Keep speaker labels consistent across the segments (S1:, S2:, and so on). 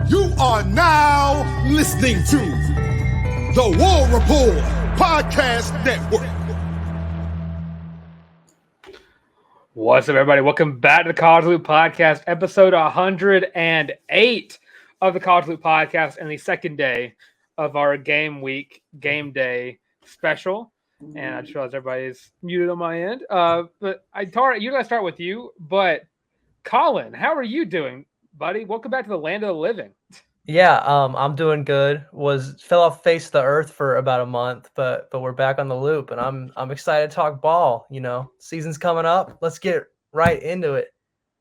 S1: You are now listening to the War Report Podcast Network.
S2: What's up, everybody? Welcome back to the College Loop Podcast, episode 108 of the College Loop Podcast, and the second day of our Gameday Special. And I just realized everybody's muted on my end. But Tarr, usually I start with you, but Colin, how are you doing, buddy? Welcome back to the land of the living.
S3: Yeah, I'm doing good. Fell off the face of the earth for about a month, but we're back on the loop, and I'm excited to talk ball. You know, season's coming up. Let's get right into it.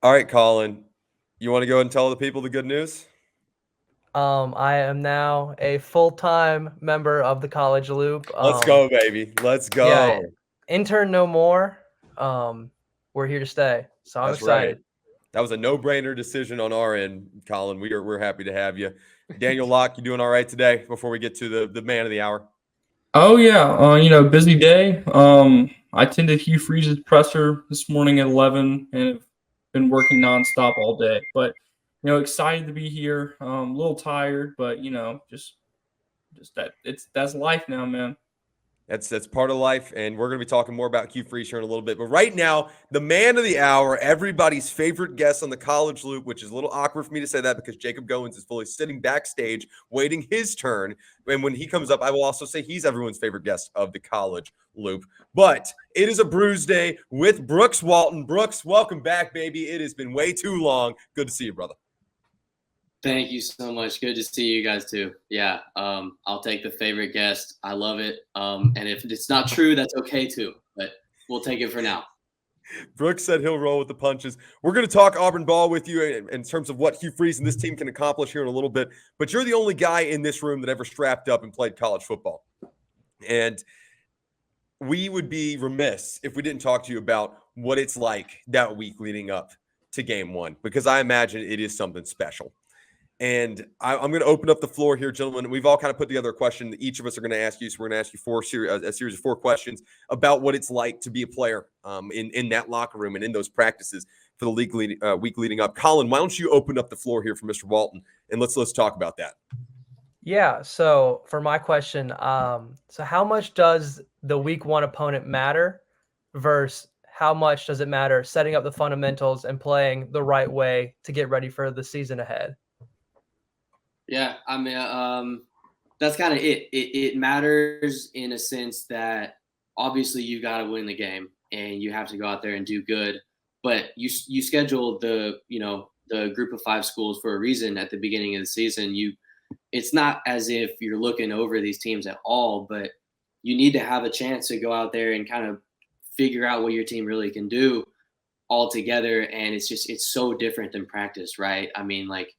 S4: All right, Colin, you want to go and tell the people the good news?
S3: I am now a full-time member of the College Loop.
S4: Let's go, baby. Let's go.
S3: Yeah, intern no more. We're here to stay, so I'm excited.
S4: Right. That was a no-brainer decision on our end, Colin. We're happy to have you. Daniel Locke, you doing all right today before we get to the man of the hour?
S5: Oh, yeah. Busy day. I attended Hugh Freeze's presser this morning at 11 and have been working nonstop all day. But, excited to be here. A little tired, but, just that's life now, man.
S4: That's part of life, and we're going to be talking more about Hugh Freeze here in a little bit. But right now, the man of the hour, everybody's favorite guest on the College Loop, which is a little awkward for me to say that because Jacob Goins is fully sitting backstage waiting his turn. And when he comes up, I will also say he's everyone's favorite guest of the College Loop. But it is a Bruesday with Brooks Walton. Brooks, welcome back, baby. It has been way too long. Good to see you, brother.
S6: Thank you so much. Good to see you guys too. Yeah, I'll take the favorite guest. I love it. And if it's not true, that's okay too. But we'll take it for now.
S4: Brooks said he'll roll with the punches. We're going to talk Auburn ball with you in terms of what Hugh Freeze and this team can accomplish here in a little bit. But you're the only guy in this room that ever strapped up and played college football. And we would be remiss if we didn't talk to you about what it's like that week leading up to game one, because I imagine it is something special. And I'm going to open up the floor here, gentlemen. We've all kind of put together a question that each of us are going to ask you. So we're going to ask you a series of 4 questions about what it's like to be a player in that locker room and in those practices for the week leading up. Colin, why don't you open up the floor here for Mr. Walton, and let's talk about that.
S3: Yeah, so for my question, so how much does the week one opponent matter versus how much does it matter setting up the fundamentals and playing the right way to get ready for the season ahead?
S6: Yeah, I mean, that's kind of it. It matters in a sense that obviously you got to win the game and you have to go out there and do good. But you schedule the group of 5 schools for a reason at the beginning of the season. It's not as if you're looking over these teams at all, but you need to have a chance to go out there and kind of figure out what your team really can do all together. And it's so different than practice, right? I mean, like,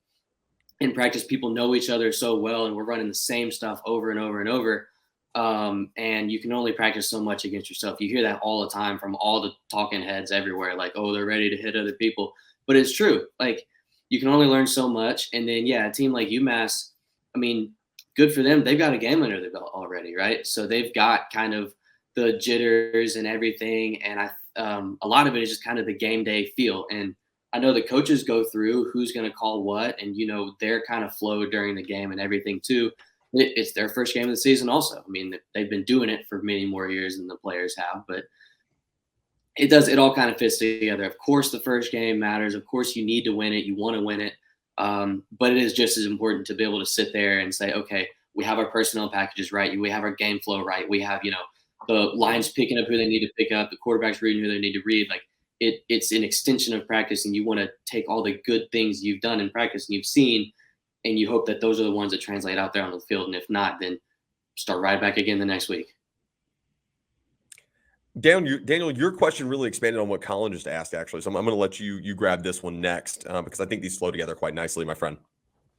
S6: in practice, people know each other so well, and we're running the same stuff over and over and over. And you can only practice so much against yourself. You hear that all the time from all the talking heads everywhere, like, oh, they're ready to hit other people. But it's true. Like, you can only learn so much. And then, yeah, a team like UMass, I mean, good for them. They've got a game under their belt already, right? So they've got kind of the jitters and everything. And a lot of it is just kind of the game day feel. And I know the coaches go through who's going to call what, and, their kind of flow during the game and everything too. It's their first game of the season also. I mean, they've been doing it for many more years than the players have, but it all kind of fits together. Of course, the first game matters. Of course, you need to win it. You want to win it. But it is just as important to be able to sit there and say, okay, we have our personnel packages right. We have our game flow right. We have, the lines picking up who they need to pick up, the quarterbacks reading who they need to read. Like, it's an extension of practice, and you want to take all the good things you've done in practice and you've seen, and you hope that those are the ones that translate out there on the field. And if not, then start right back again the next week.
S4: Daniel, your question really expanded on what Colin just asked, actually. So I'm going to let you grab this one next because I think these flow together quite nicely, my friend.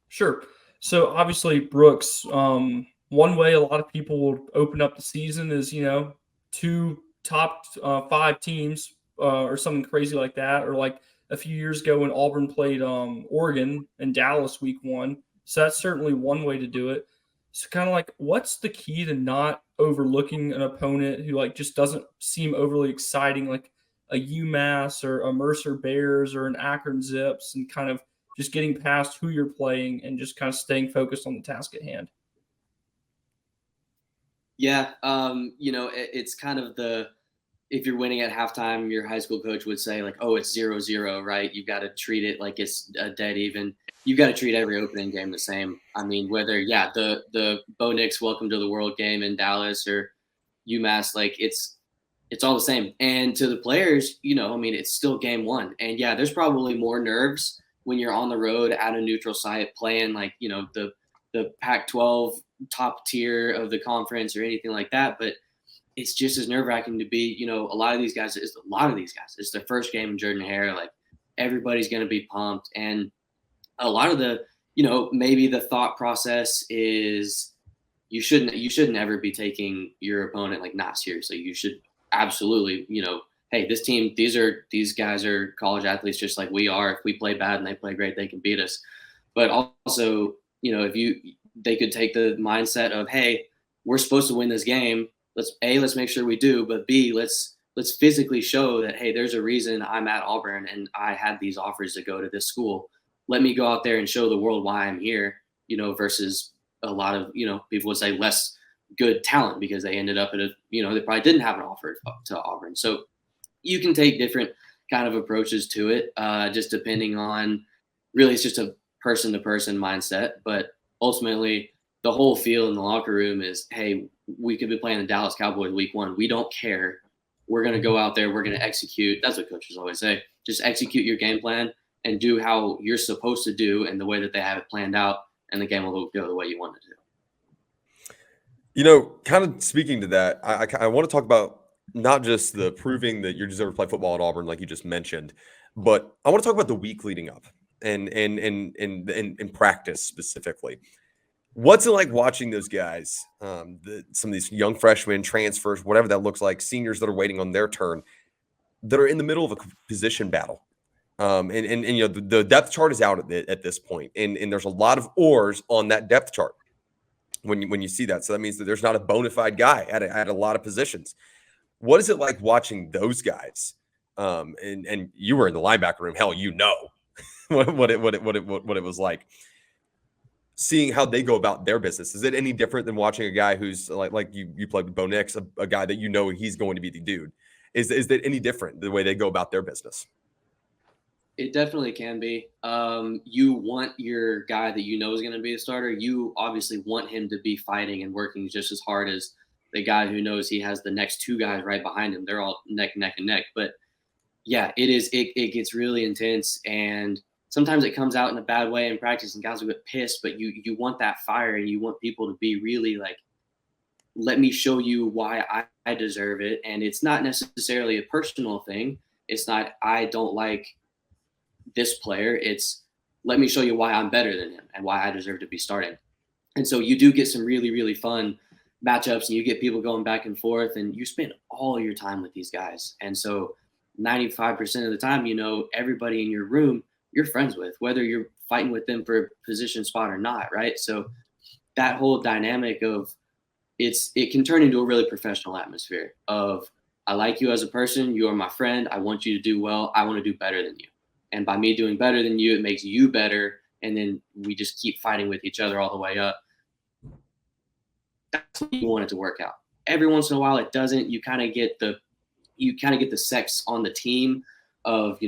S5: Sure. So obviously, Brooks, one way a lot of people will open up the season is, 2 top 5 teams or something crazy like that. Or like a few years ago when Auburn played Oregon and Dallas week 1. So that's certainly one way to do it. So kind of like, what's the key to not overlooking an opponent who like just doesn't seem overly exciting, like a UMass or a Mercer Bears or an Akron Zips, and kind of just getting past who you're playing and just kind of staying focused on the task at hand.
S6: Yeah, it's kind of if you're winning at halftime, your high school coach would say like, oh, it's 0-0, right? You've got to treat it like it's dead even. You've got to treat every opening game the same. I mean, whether, the Bo Nix Welcome to the World game in Dallas or UMass, like it's all the same. And to the players, it's still game one. And yeah, there's probably more nerves when you're on the road at a neutral site playing like, the Pac-12 top tier of the conference or anything like that. But it's just as nerve-wracking to be, a lot of these guys, it's their first game in Jordan-Hare. Like everybody's going to be pumped. And a lot of the, maybe the thought process is you shouldn't ever be taking your opponent like not seriously. You should absolutely, hey, this team, these guys are college athletes just like we are. If we play bad and they play great, they can beat us. But also, they could take the mindset of, hey, we're supposed to win this game. Let's make sure we do, but B, let's physically show that, hey, there's a reason I'm at Auburn and I had these offers to go to this school. Let me go out there and show the world why I'm here, versus a lot of, people would say less good talent because they ended up at they probably didn't have an offer to Auburn. So you can take different kind of approaches to it, just depending on, really it's just a person-to-person mindset. But ultimately, the whole feel in the locker room is, hey, we could be playing the Dallas Cowboys week one. We don't care. We're going to go out there. We're going to execute. That's what coaches always say. Just execute your game plan and do how you're supposed to do and the way that they have it planned out, and the game will go the way you want it to.
S4: Kind of speaking to that, I want to talk about not just the proving that you deserve to play football at Auburn, like you just mentioned, but I want to talk about the week leading up and in practice specifically. What's it like watching those guys, some of these young freshmen, transfers, whatever that looks like, seniors that are waiting on their turn, that are in the middle of a position battle? The depth chart is out at this point, and there's a lot of oars on that depth chart when you see that. So that means that there's not a bona fide guy at a lot of positions. What is it like watching those guys? And you were in the linebacker room. Hell, what it was like. Seeing how they go about their business. Is it any different than watching a guy who's like you played with Bo Nix, a guy that he's going to be the dude? Is that any different the way they go about their business?
S6: It definitely can be. You want your guy that is going to be a starter. You obviously want him to be fighting and working just as hard as the guy who knows he has the next two guys right behind him. They're all neck and neck. But yeah, it gets really intense, and sometimes it comes out in a bad way in practice and guys will get pissed, but you want that fire and you want people to be really like, let me show you why I deserve it. And it's not necessarily a personal thing. It's not, I don't like this player. It's, let me show you why I'm better than him and why I deserve to be starting. And so you do get some really, really fun matchups and you get people going back and forth and you spend all your time with these guys. And so 95% of the time, everybody in your room you're friends with, whether you're fighting with them for a position spot or not, right? So that whole dynamic of it can turn into a really professional atmosphere of, I like you as a person, you are my friend, I want you to do well, I want to do better than you. And by me doing better than you, it makes you better, and then we just keep fighting with each other all the way up. That's what you want it to work out. Every once in a while it doesn't. You kind of get the sex on the team of,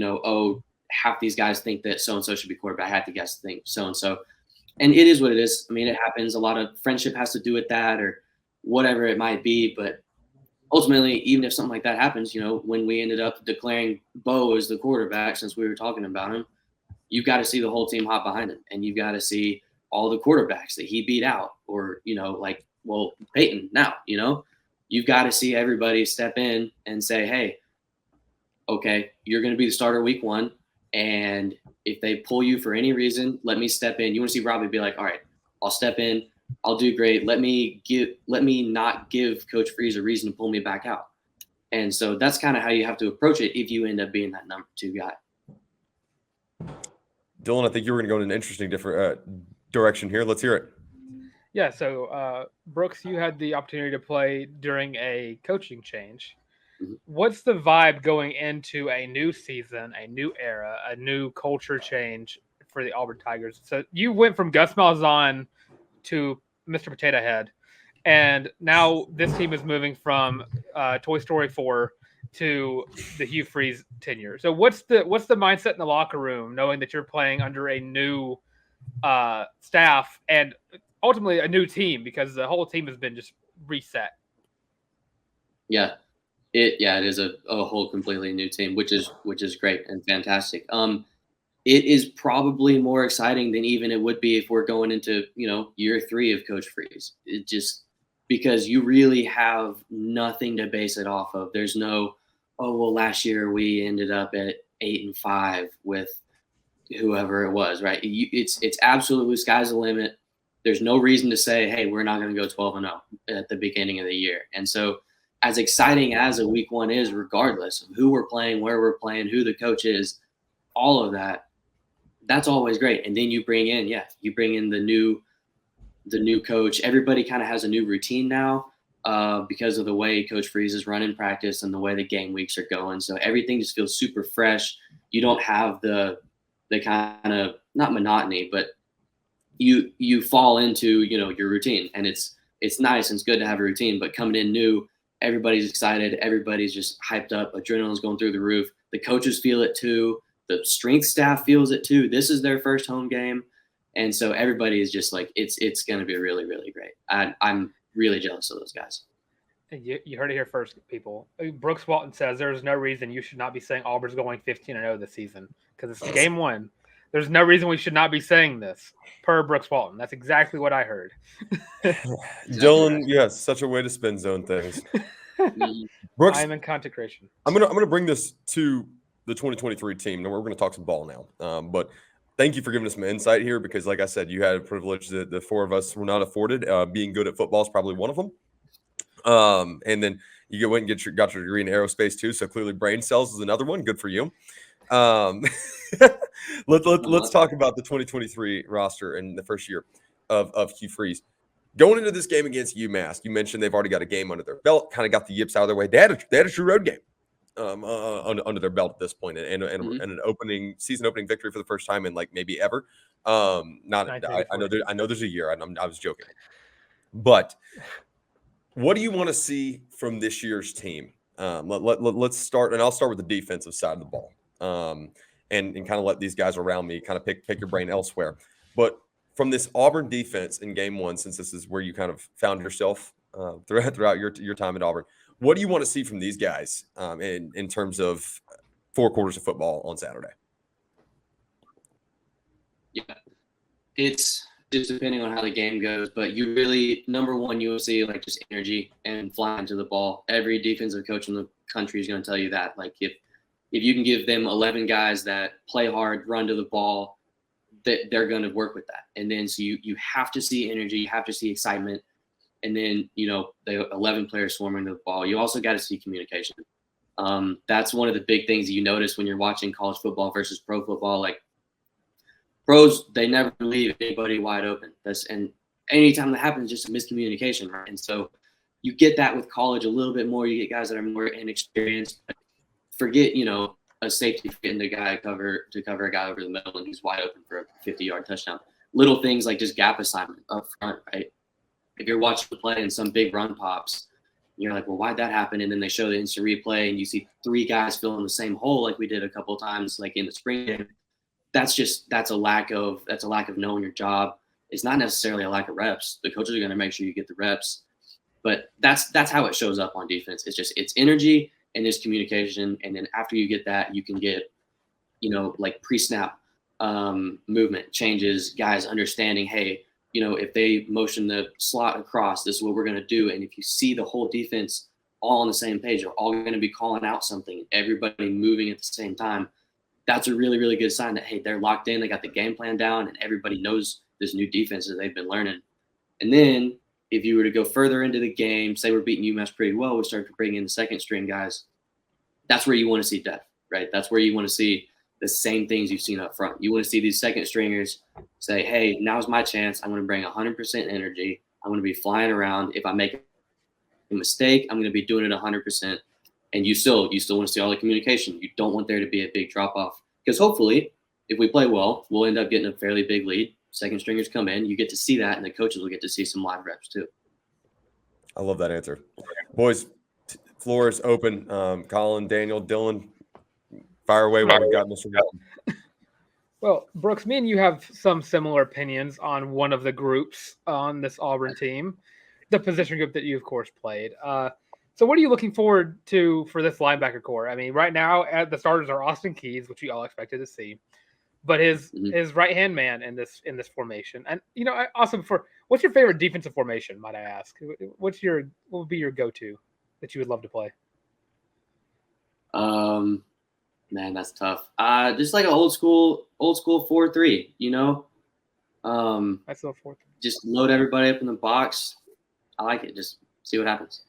S6: half these guys think that so-and-so should be quarterback, half the guys think so-and-so. And it is what it is. I mean, it happens. A lot of friendship has to do with that or whatever it might be. But ultimately, even if something like that happens, when we ended up declaring Bo as the quarterback, since we were talking about him, you've got to see the whole team hop behind him. And you've got to see all the quarterbacks that he beat out or, Peyton now, you've got to see everybody step in and say, hey, okay, you're going to be the starter week one. And if they pull you for any reason, let me step in. You want to see Robbie be like, all right, I'll step in. I'll do great. Let me not give Coach Freeze a reason to pull me back out. And so that's kind of how you have to approach it if you end up being that number two guy.
S4: Dylan, I think you were going to go in an interesting different direction here. Let's hear it.
S2: Yeah, so Brooks, you had the opportunity to play during a coaching change. What's the vibe going into a new season, a new era, a new culture change for the Auburn Tigers. So you went from Gus Malzahn to Mr. Potato Head, and now this team is moving from Toy Story 4 to the Hugh Freeze tenure. So what's the mindset in the locker room, knowing that you're playing under a new staff and ultimately a new team, because the whole team has been just reset?
S6: Yeah, it is a whole completely new team, which is great and fantastic. It is probably more exciting than even it would be if we're going into, year 3 of Coach Freeze. It just, because you really have nothing to base it off of. There's no, oh, well, last year we ended up at 8-5 with whoever it was, right? It's absolutely sky's the limit. There's no reason to say, hey, we're not going to go 12-0 at the beginning of the year. And so as exciting as a week 1 is, regardless of who we're playing, where we're playing, who the coach is, all of that, that's always great. And then you bring in the new coach. Everybody kind of has a new routine now because of the way Coach Freeze is running practice and the way the game weeks are going. So everything just feels super fresh. You don't have the kind of, not monotony, but you fall into, your routine, and it's nice and it's good to have a routine, but coming in new, everybody's excited. Everybody's just hyped up. Adrenaline's going through the roof. The coaches feel it too. The strength staff feels it too. This is their first home game. And so everybody is just like, it's going to be really, really great. I'm really jealous of those guys.
S2: You heard it here first, people. Brooks Walton says there's no reason you should not be saying Auburn's going 15-0 this season because it's game 1. There's no reason we should not be saying this, per Brooks Walton. That's exactly what I heard.
S4: Dylan, yes, such a way to spin zone things. Brooks,
S2: I'm in content creation.
S4: I'm gonna bring this to the 2023 team. Now we're going to talk some ball now, but thank you for giving us some insight here, because like I said, you had a privilege that the 4 of us were not afforded. Being good at football is probably one of them. And then you went and got your degree in aerospace too. So clearly brain cells is another one. Good for you. Let's talk about the 2023 roster and the first year of Hugh Freeze. Going into this game against UMass, you mentioned they've already got a game under their belt, kind of got the yips out of their way. They had a true road game under their belt at this point, and an season opening victory for the first time in like maybe ever. I know there's a year. I was joking, but what do you want to see from this year's team? Let's start, and I'll start with the defensive side of the ball, and kind of let these guys around me kind of pick your brain elsewhere. But from this Auburn defense in game 1, since this is where you kind of found yourself throughout your time at Auburn, what do you want to see from these guys in terms of 4 quarters of football on Saturday?
S6: Yeah, it's just depending on how the game goes, but you really, number one, you will see like just energy and flying to the ball. Every defensive coach in the country is going to tell you that. Like if you can give them 11 guys that play hard, run to the ball, that they're going to work with that. And then so you have to see energy, you have to see excitement. And then, the 11 players swarming to the ball. You also got to see communication. That's one of the big things you notice when you're watching college football versus pro football. Like pros, they never leave anybody wide open. And anytime that happens, just a miscommunication, right? And so you get that with college a little bit more. You get guys that are more inexperienced. Forget, a safety getting the guy to cover a guy over the middle and he's wide open for a 50-yard touchdown. Little things like just gap assignment up front, right? If you're watching the play and some big run pops, you're like, well, why'd that happen? And then they show the instant replay and you see 3 guys filling the same hole like we did a couple of times, like in the spring game. That's a lack of knowing your job. It's not necessarily a lack of reps. The coaches are going to make sure you get the reps, but that's how it shows up on defense. It's energy and there's communication. And then after you get that, you can get, like pre-snap movement changes, guys understanding, hey, if they motion the slot across, this is what we're going to do. And if you see the whole defense all on the same page, they're all going to be calling out something, everybody moving at the same time. That's a really, really good sign that, hey, they're locked in. They got the game plan down and everybody knows this new defense that they've been learning. And then if you were to go further into the game, say we're beating UMass pretty well, we start to bring in the second string guys. That's where you want to see depth, right? That's where you want to see the same things you've seen up front. You want to see these second stringers say, hey, now's my chance. I'm going to bring 100% energy. I'm going to be flying around. If I make a mistake, I'm going to be doing it 100%. And you still want to see all the communication. You don't want there to be a big drop off because hopefully if we play well, we'll end up getting a fairly big lead. Second stringers come in, you get to see that, and the coaches will get to see some live reps too.
S4: I love that answer. Boys, floor is open. Colin, Daniel, Dylan, fire away what we've got, Mr. Walton.
S2: Well, Brooks, me and you have some similar opinions on one of the groups on this Auburn team, the position group that you, of course, played. So what are you looking forward to for this linebacker core? I mean, right now, the starters are Austin Keys, which we all expected to see, but his right-hand man in this formation. And, also, what's your favorite defensive formation, might I ask? What would be your go-to that you would love to play?
S6: Man, that's tough. Just like an old school 4-3,
S2: That's a 4-3.
S6: Just load everybody up in the box. I like it. Just see what happens.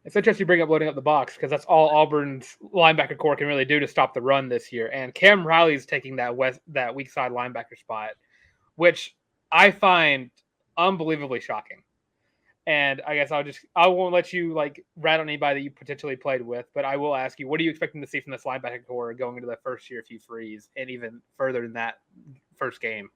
S2: It's interesting you bring up loading up the box because that's all Auburn's linebacker core can really do to stop the run this year. And Cam Riley's taking that weak side linebacker spot, which I find unbelievably shocking. And I guess I won't let you rat on anybody that you potentially played with, but I will ask you, what are you expecting to see from this linebacker core going into the first year of Hugh Freeze and even further than that first game?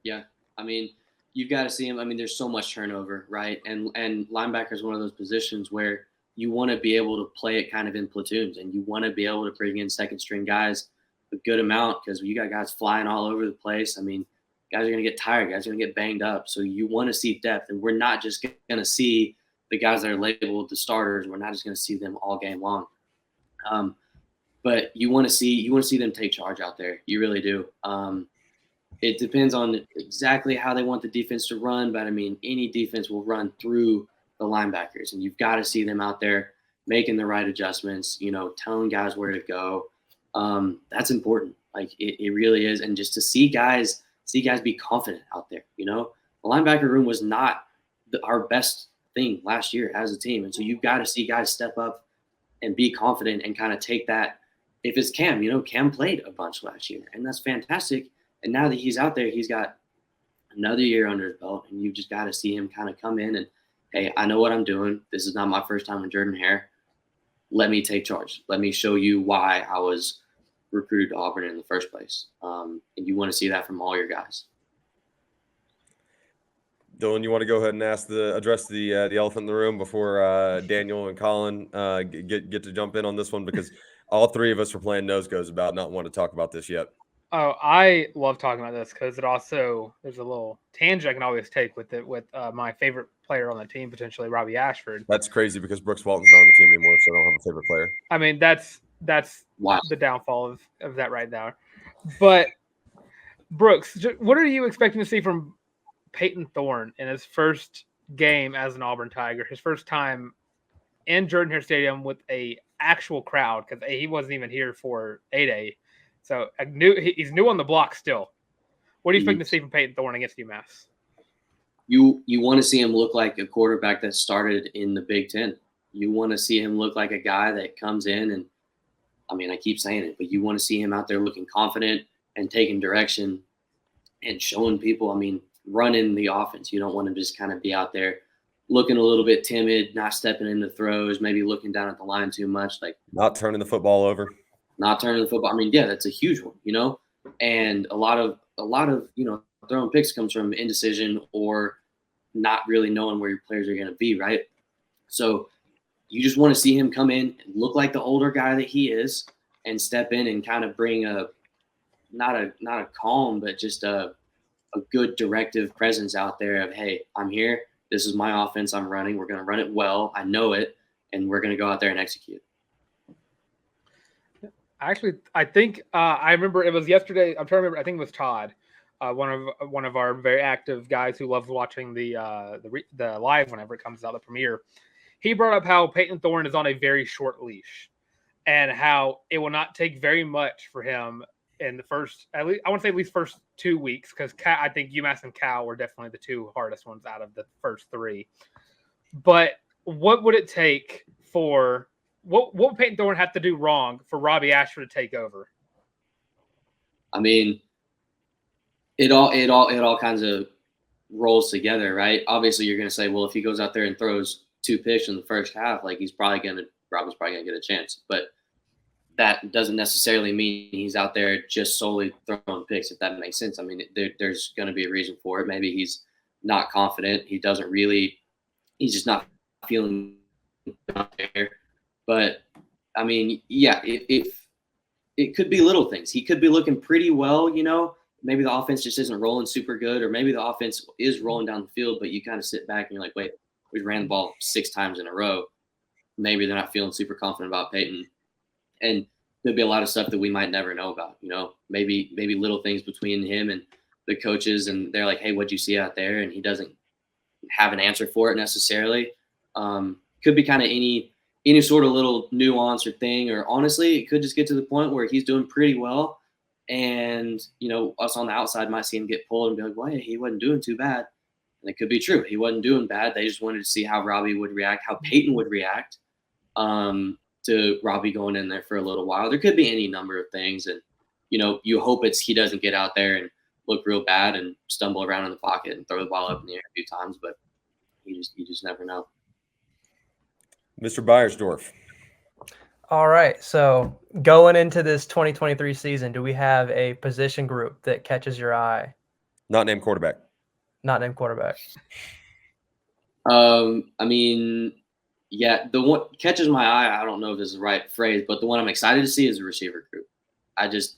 S6: Yeah, I mean, you've got to see him. I mean, there's so much turnover, right? And linebacker is one of those positions where you want to be able to play it kind of in platoons, and you want to be able to bring in second string guys a good amount because you got guys flying all over the place. I mean, guys are going to get tired. Guys are going to get banged up. So you want to see depth, and we're not just going to see the guys that are labeled the starters. We're not just going to see them all game long. But you want to see them take charge out there. You really do. It depends on exactly how they want the defense to run, but I mean, any defense will run through the linebackers, and you've got to see them out there making the right adjustments. Telling guys where to go. That's important. It really is, and just to see guys be confident out there. The linebacker room was not our best thing last year as a team. And so you've got to see guys step up and be confident and kind of take that. If it's Cam, Cam played a bunch last year, and that's fantastic. And now that he's out there, he's got another year under his belt, and you've just got to see him kind of come in and, hey, I know what I'm doing. This is not my first time with Jordan-Hare. Let me take charge. Let me show you why I was recruited to Auburn in the first place. And you want to see that from all your guys.
S4: Dylan, you want to go ahead and address the elephant in the room before Daniel and Colin get to jump in on this one, because all three of us are playing nose goes about not wanting to talk about this yet.
S2: Oh, I love talking about this because there's a little tangent I can always take with my favorite player on the team, potentially Robbie Ashford.
S4: That's crazy because Brooks Walton's not on the team anymore, so I don't have a favorite player.
S2: I mean, that's
S6: Wow.
S2: the downfall of that right now. But Brooks, what are you expecting to see from Peyton Thorne in his first game as an Auburn Tiger, his first time in Jordan-Hare Stadium with a actual crowd, because he wasn't even here for 8A. So he's new on the block still. What are you expecting to see from Peyton Thorne against UMass?
S6: You want to see him look like a quarterback that started in the Big Ten. You want to see him look like a guy that comes in and, I mean, I keep saying it, but you want to see him out there looking confident and taking direction and showing people, I mean, running the offense. You don't want to just kind of be out there looking a little bit timid, not stepping into throws, maybe looking down at the line too much.
S4: Not turning the football over.
S6: Not turning the football. I mean, yeah, that's a huge one, and a lot of, throwing picks comes from indecision or not really knowing where your players are going to be. Right. So you just want to see him come in and look like the older guy that he is and step in and kind of bring not a calm, but just a good directive presence out there of, hey, I'm here. This is my offense I'm running. We're going to run it well. I know it. And we're going to go out there and execute.
S2: Actually, I think I remember it was yesterday. I'm trying to remember. I think it was Todd, one of our very active guys who loves watching the live whenever it comes out, the premiere. He brought up how Peyton Thorne is on a very short leash, and how it will not take very much for him in the first, at least first 2 weeks, because I think UMass and Cal were definitely the two hardest ones out of the first three. But what would it take for what would Peyton Thorne have to do wrong for Robbie Ashford to take over?
S6: I mean, it all kinds of rolls together, right? Obviously, you're going to say, well, if he goes out there and throws 2 picks in the first half, Robbie's probably going to get a chance. But that doesn't necessarily mean he's out there just solely throwing picks, if that makes sense. I mean, there's going to be a reason for it. Maybe he's not confident. He's just not feeling out there. But, I mean, yeah, if it could be little things. He could be looking pretty well, Maybe the offense just isn't rolling super good, or maybe the offense is rolling down the field, but you kind of sit back and you're like, wait, we ran the ball 6 times in a row. Maybe they're not feeling super confident about Peyton. And there'll be a lot of stuff that we might never know about, maybe little things between him and the coaches, and they're like, hey, what'd you see out there? And he doesn't have an answer for it necessarily. Could be kind of any sort of little nuance or thing, or honestly, it could just get to the point where he's doing pretty well. And, us on the outside might see him get pulled and be like, well, hey, he wasn't doing too bad. And it could be true. He wasn't doing bad. They just wanted to see how Robbie would react, how Peyton would react to Robbie going in there for a little while. There could be any number of things. And, you hope he doesn't get out there and look real bad and stumble around in the pocket and throw the ball up in the air a few times. But you just never know.
S4: Mr. Beyersdorf.
S3: All right. So going into this 2023 season, do we have a position group that catches your eye?
S4: Not named quarterback.
S3: Not named quarterback.
S6: I mean, yeah, the one catches my eye. I don't know if this is the right phrase, but the one I'm excited to see is the receiver group. There's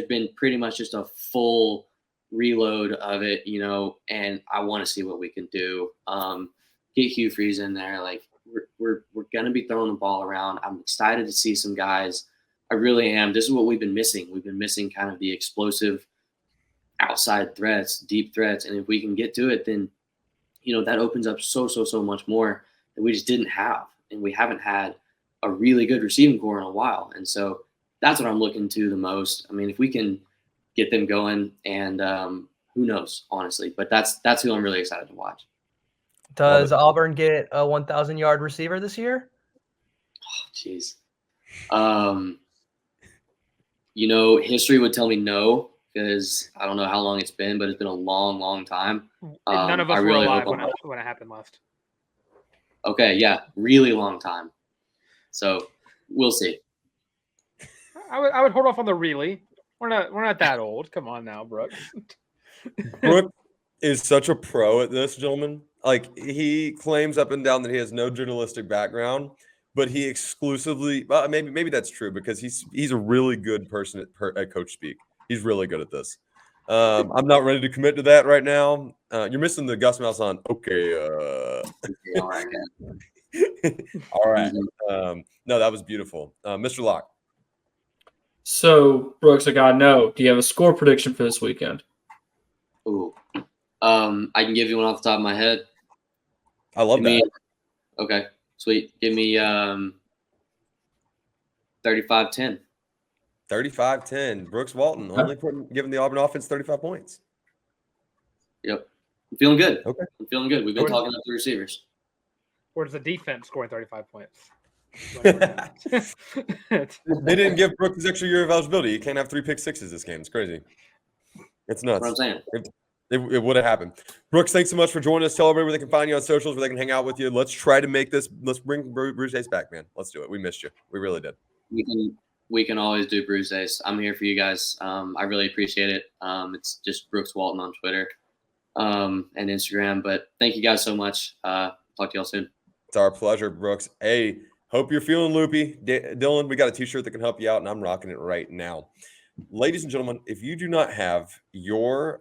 S6: been pretty much just a full reload of it, and I want to see what we can do. Get Hugh Freeze in there. Like, we're going to be throwing the ball around. I'm excited to see some guys. I really am. This is what we've been missing. We've been missing kind of the explosive outside threats, deep threats. And if we can get to it, then, that opens up so much more that we just didn't have. And we haven't had a really good receiving core in a while. And so that's what I'm looking to the most. I mean, if we can get them going, and who knows, honestly. But that's who I'm really excited to watch.
S3: Does Auburn get a 1,000-yard receiver this year?
S6: Oh, jeez. History would tell me no, because I don't know how long it's been, but it's been a long, long time.
S2: None of us were alive when it happened last.
S6: Okay, yeah, really long time. So we'll see.
S2: I would hold off on the really. We're not that old. Come on now, Brooks.
S4: Brooks is such a pro at this, gentlemen. Like, he claims up and down that he has no journalistic background, but he exclusively maybe that's true, because he's a really good person at coach speak. He's really good at this. I'm not ready to commit to that right now. You're missing the Gus Mouse on. Okay.
S6: All right.
S4: All right. No, that was beautiful. Mr. Locke.
S5: So, Brooks, I got to know, do you have a score prediction for this weekend?
S6: Ooh. I can give you one off the top of my head.
S4: I love that.
S6: Okay, sweet. Give me 35-10.
S4: 35-10. Brooks Walton only giving the Auburn offense 35 points.
S6: Yep. I'm feeling good.
S4: Okay.
S6: I'm feeling good. We've been talking up the receivers.
S2: Where's the defense scoring 35 points?
S4: They didn't give Brooks his extra year of eligibility. He can't have 3 pick sixes this game. It's crazy. It's nuts.
S6: That's what I'm saying.
S4: It would have happened. Brooks, thanks so much for joining us. Tell everybody where they can find you on socials, where they can hang out with you. Let's try to make this. Let's bring Bruesdays back, man. Let's do it. We missed you. We really did.
S6: We can always do Bruesdays. I'm here for you guys. I really appreciate it. It's just Brooks Walton on Twitter and Instagram. But thank you guys so much. Talk to y'all soon.
S4: It's our pleasure, Brooks. Hey, hope you're feeling loopy. Dylan, we got a t-shirt that can help you out, and I'm rocking it right now. Ladies and gentlemen, if you do not have your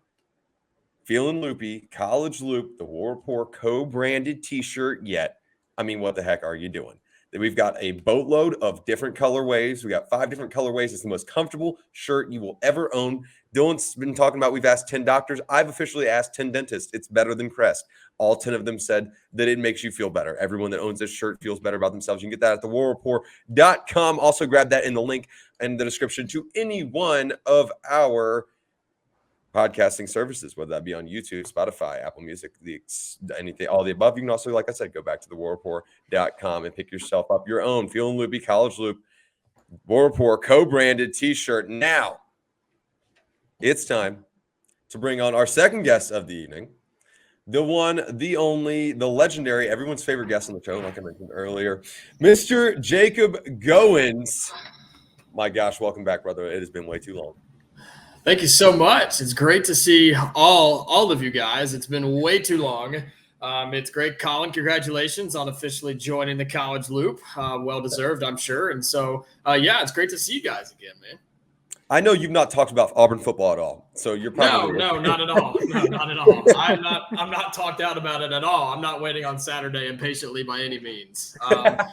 S4: Feeling Loopy College Loop, the War Report co-branded t-shirt yet, I mean, what the heck are you doing? We've got a boatload of different colorways. We got 5 different colorways. It's the most comfortable shirt you will ever own. Dylan's been talking about, we've asked 10 doctors. I've officially asked 10 dentists. It's better than Crest. All 10 of them said that it makes you feel better. Everyone that owns this shirt feels better about themselves. You can get that at thewarreport.com. Also grab that in the link in the description to any one of our podcasting services, whether that be on YouTube, Spotify, Apple Music, anything, all the above. You can also, like I said, go back to thewarreport.com and pick yourself up your own Feeling Loopy College Loop War Report co-branded t-shirt. Now, it's time to bring on our second guest of the evening, the one, the only, the legendary, everyone's favorite guest on the show, like I mentioned earlier, Mr. Jacob Goins. my gosh, welcome back, brother. It has been way too long.
S7: Thank you so much. It's great to see all of you guys. It's been way too long. It's great, Colin. Congratulations on officially joining the College Loop. Well deserved, I'm sure. And so, it's great to see you guys again, man.
S4: I know you've not talked about Auburn football at all, so you're probably
S7: no, not at all. No, not at all. I'm not talked out about it at all. I'm not waiting on Saturday impatiently by any means.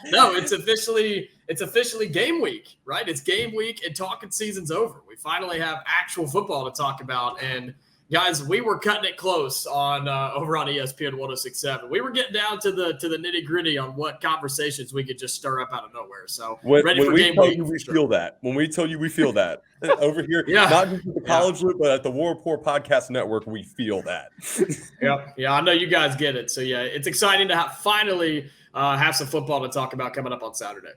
S7: No, it's officially game week, right? It's game week and talking season's over. We finally have actual football to talk about. And guys, we were cutting it close on over on ESPN 106.7. We were getting down to the nitty gritty on what conversations we could just stir up out of nowhere. So ready for game week.
S4: When we feel that over here, not just at the College Loop, but at the War Report Podcast Network, we feel that.
S7: Yeah, I know you guys get it. So it's exciting to finally have some football to talk about coming up on Saturday.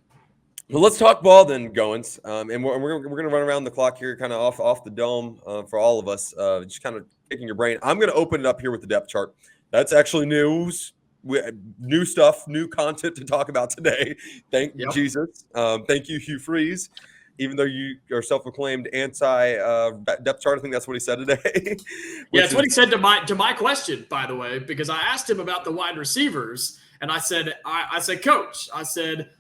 S4: Well, let's talk ball then, Goins. And we're going to run around the clock here, kind of off the dome for all of us, just kind of picking your brain. I'm going to open it up here with the depth chart. That's actually news, new stuff, new content to talk about today. Thank Jesus. Thank you, Hugh Freeze. Even though you are self-proclaimed anti-depth chart, I think that's what he said today.
S7: It's what he said to my question, by the way, because I asked him about the wide receivers. And I said, Coach,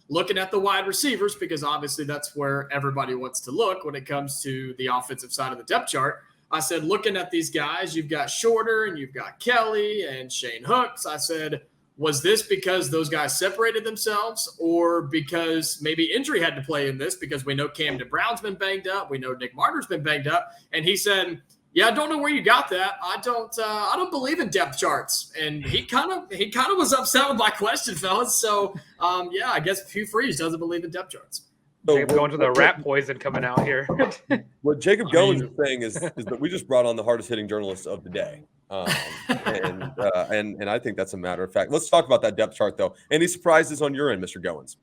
S7: looking at the wide receivers, because obviously that's where everybody wants to look when it comes to the offensive side of the depth chart. I said, looking at these guys, you've got Shorter and you've got Kelly and Shane Hooks. I said, was this because those guys separated themselves or because maybe injury had to play in this? Because we know Camden Brown's been banged up. We know Nick Martyr's been banged up. And he said, I don't know where you got that. I don't believe in depth charts. And he kind of was upset with my question, fellas. So I guess Hugh Freeze doesn't believe in depth charts.
S2: Jacob going to the rat poison coming out here.
S4: What Jacob Goins is saying is that we just brought on the hardest hitting journalist of the day. And I think that's a matter of fact. Let's talk about that depth chart though. Any surprises on your end, Mr. Goins?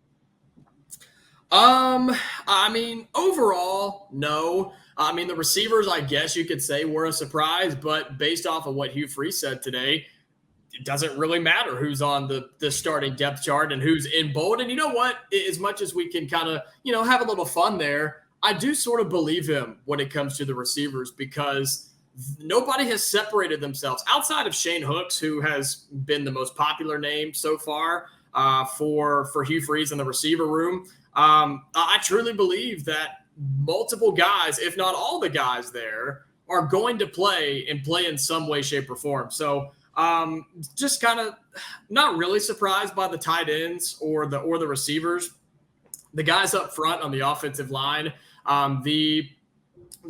S7: Overall, no. The receivers, I guess you could say, were a surprise, but based off of what Hugh Freeze said today, it doesn't really matter who's on the starting depth chart and who's in bold. And you know what? As much as we can kind of, have a little fun there, I do sort of believe him when it comes to the receivers because nobody has separated themselves outside of Shane Hooks, who has been the most popular name so far for Hugh Freeze in the receiver room. I truly believe that multiple guys, if not all the guys there, are going to play in some way, shape, or form. So just kind of not really surprised by the tight ends or the receivers. The guys up front on the offensive line, the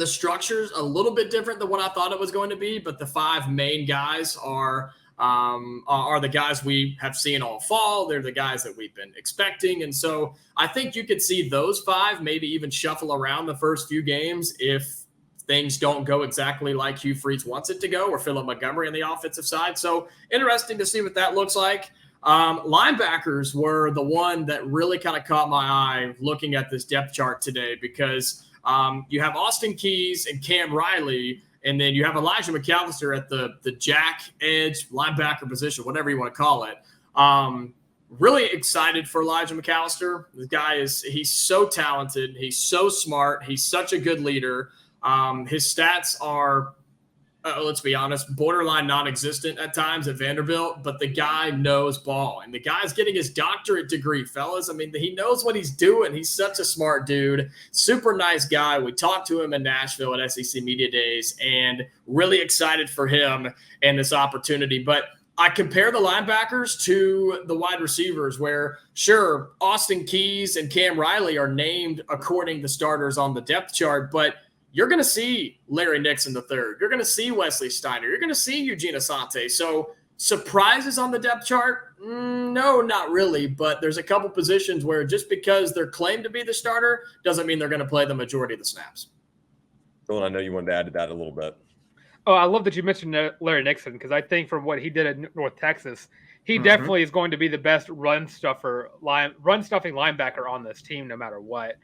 S7: structure's a little bit different than what I thought it was going to be, but the five main guys are the guys we have seen all fall. They're the guys that we've been expecting. And so I think you could see those five maybe even shuffle around the first few games if things don't go exactly like Hugh Freeze wants it to go, or Philip Montgomery on the offensive side. So interesting to see what that looks like. Linebackers were the one that really kind of caught my eye looking at this depth chart today because you have Austin Keys and Cam Riley, and then you have Elijah McAllister at the jack, edge, linebacker position, whatever you want to call it. Really excited for Elijah McAllister. The guy he's so talented. He's so smart. He's such a good leader. His stats are, let's be honest, borderline non-existent at times at Vanderbilt, but the guy knows ball. And the guy's getting his doctorate degree, fellas. He knows what he's doing. He's such a smart dude, super nice guy. We talked to him in Nashville at SEC Media Days and really excited for him and this opportunity. But I compare the linebackers to the wide receivers where, sure, Austin Keys and Cam Riley are named according to starters on the depth chart, but you're going to see Larry Nixon III. You're going to see Wesley Steiner. You're going to see Eugene Asante. So surprises on the depth chart? No, not really. But there's a couple positions where just because they're claimed to be the starter doesn't mean they're going to play the majority of the snaps.
S4: Dylan, I know you wanted to add to that a little bit.
S2: Oh, I love that you mentioned Larry Nixon because I think from what he did at North Texas, he definitely is going to be the best run-stuffing linebacker on this team no matter what.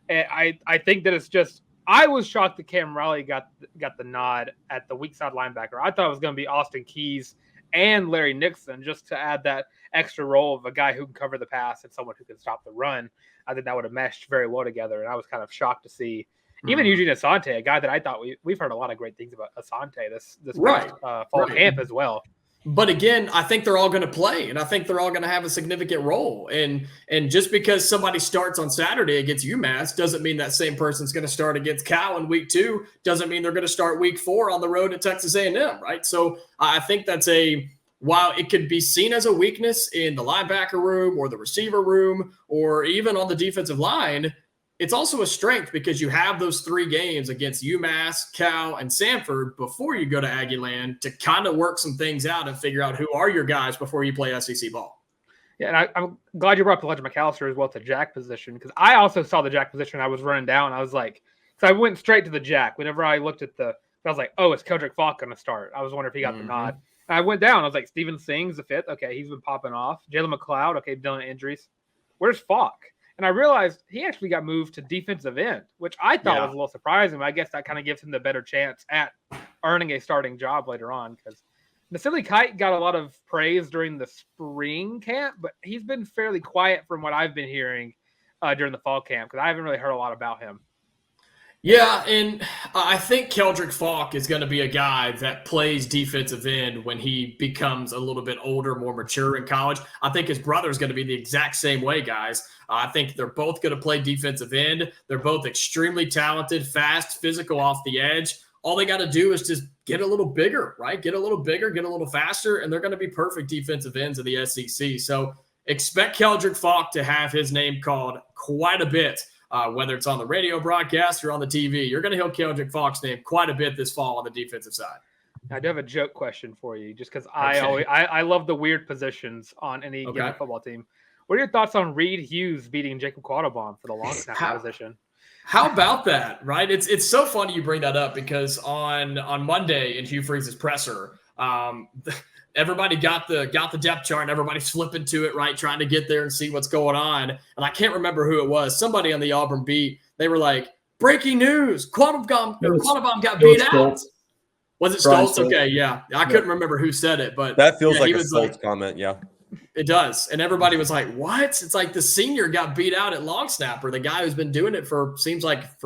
S2: And I think that it's just – I was shocked that Cam Riley got the nod at the weak side linebacker. I thought it was going to be Austin Keys and Larry Nixon just to add that extra role of a guy who can cover the pass and someone who can stop the run. I think that would have meshed very well together. And I was kind of shocked to see even Eugene Asante, a guy that I thought we've heard a lot of great things about Asante this
S7: Right.
S2: past, fall camp as well.
S7: But again, I think they're all going to play, and I think they're all going to have a significant role. And just because somebody starts on Saturday against UMass doesn't mean that same person's going to start against Cal in week 2. Doesn't mean they're going to start week 4 on the road at Texas A&M, right? So I think that's while it could be seen as a weakness in the linebacker room or the receiver room or even on the defensive line, it's also a strength because you have those 3 games against UMass, Cal, and Samford before you go to Aggieland to kind of work some things out and figure out who are your guys before you play SEC ball.
S2: Yeah, and I'm glad you brought up Elijah McAllister as well to jack position because I also saw the jack position. I was running down. I was like, so I went straight to the jack. Whenever I looked at I was like, oh, is Keldrick Falk going to start? I was wondering if he got the nod. And I went down. I was like, Steven Singh's the 5th. Okay, he's been popping off. Jalen McLeod. Okay, dealing with injuries. Where's Falk? And I realized he actually got moved to defensive end, which I thought was a little surprising. But I guess that kind of gives him the better chance at earning a starting job later on. Because Nasili Kite got a lot of praise during the spring camp, but he's been fairly quiet from what I've been hearing during the fall camp because I haven't really heard a lot about him.
S7: Yeah, and I think Keldrick Falk is going to be a guy that plays defensive end when he becomes a little bit older, more mature in college. I think his brother is going to be the exact same way, guys. I think they're both going to play defensive end. They're both extremely talented, fast, physical off the edge. All they got to do is just get a little bigger, right? Get a little bigger, get a little faster, and they're going to be perfect defensive ends of the SEC. So expect Keldrick Falk to have his name called quite a bit. Whether it's on the radio broadcast or on the TV, you're going to hear Keldrick Falk's name quite a bit this fall on the defensive side.
S2: I do have a joke question for you, just because I love the weird positions on any given football team. What are your thoughts on Reed Hughes beating Jacob Quattlebaum for the long snapper position?
S7: How about that, right? It's so funny you bring that up because on Monday in Hugh Freeze's presser, everybody got the depth chart and everybody's flipping to it, right? Trying to get there and see what's going on. And I can't remember who it was. Somebody on the Auburn beat, they were like, breaking news, Quattlebaum got beat out. Was it Stoltz? Okay, yeah. I couldn't remember who said it, but
S4: that feels like a Stoltz comment, yeah.
S7: It does. And everybody was like, what? It's like the senior got beat out at long snapper, the guy who's been doing it for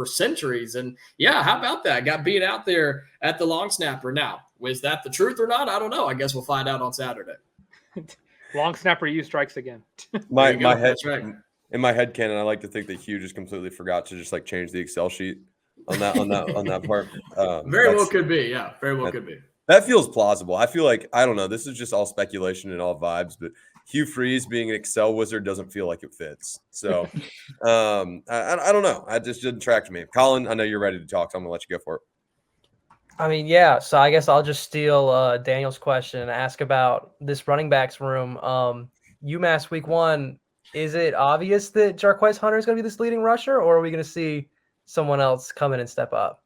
S7: centuries. And yeah, how about that? Got beat out there at the long snapper. Now, was that the truth or not? I don't know. I guess we'll find out on Saturday.
S2: Long snapper U strikes again.
S4: In my head canon, I like to think that Hugh just completely forgot to just like change the Excel sheet on that part.
S7: Very well could be. Yeah, very well could be.
S4: That feels plausible. I feel like, I don't know, this is just all speculation and all vibes, but Hugh Freeze being an Excel wizard doesn't feel like it fits. So I don't know. It just didn't track to me. Colin, I know you're ready to talk, so I'm going to let you go for it.
S3: I mean, yeah. So I guess I'll just steal Daniel's question and ask about this running backs room. UMass week 1, is it obvious that Jarquez Hunter is going to be this leading rusher, or are we going to see someone else come in and step up?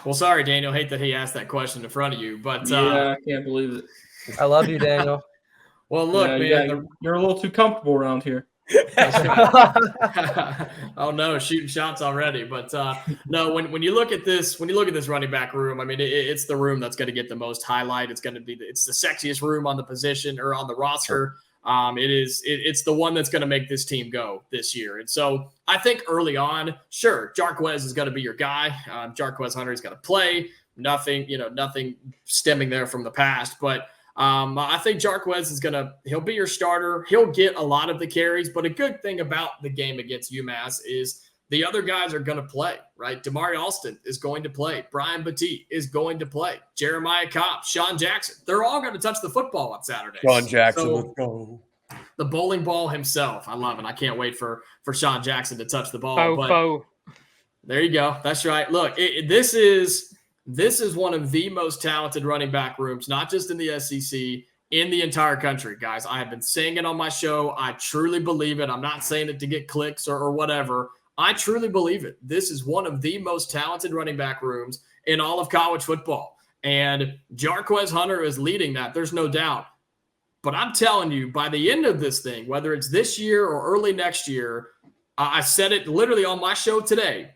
S7: Well, sorry, Daniel. Hate that he asked that question in front of you, but
S5: I can't believe it.
S3: I love you, Daniel.
S7: Well, look, man,
S5: you're a little too comfortable around here.
S7: Oh no, shooting shots already. But no, when you look at this running back room, I mean, it's the room that's going to get the most highlight. It's going to be it's the sexiest room on the position or on the roster. It's the one that's going to make this team go this year. And so I think early on, sure, Jarquez is going to be your guy. Jarquez Hunter is going to play. Nothing stemming there from the past. But I think Jarquez he'll be your starter. He'll get a lot of the carries. But a good thing about the game against UMass is the other guys are going to play, right? Damari Alston is going to play. Brian Batiste is going to play. Jeremiah Cobb, Sean Jackson. They're all going to touch the football on Saturday.
S4: Sean Jackson, let's go.
S7: The bowling ball himself. I love it. I can't wait for Sean Jackson to touch the ball. There you go. That's right. Look, this is one of the most talented running back rooms, not just in the SEC, in the entire country, guys. I have been saying it on my show. I truly believe it. I'm not saying it to get clicks or whatever. I truly believe it. This is one of the most talented running back rooms in all of college football. And Jarquez Hunter is leading that. There's no doubt. But I'm telling you, by the end of this thing, whether it's this year or early next year, I said it literally on my show today,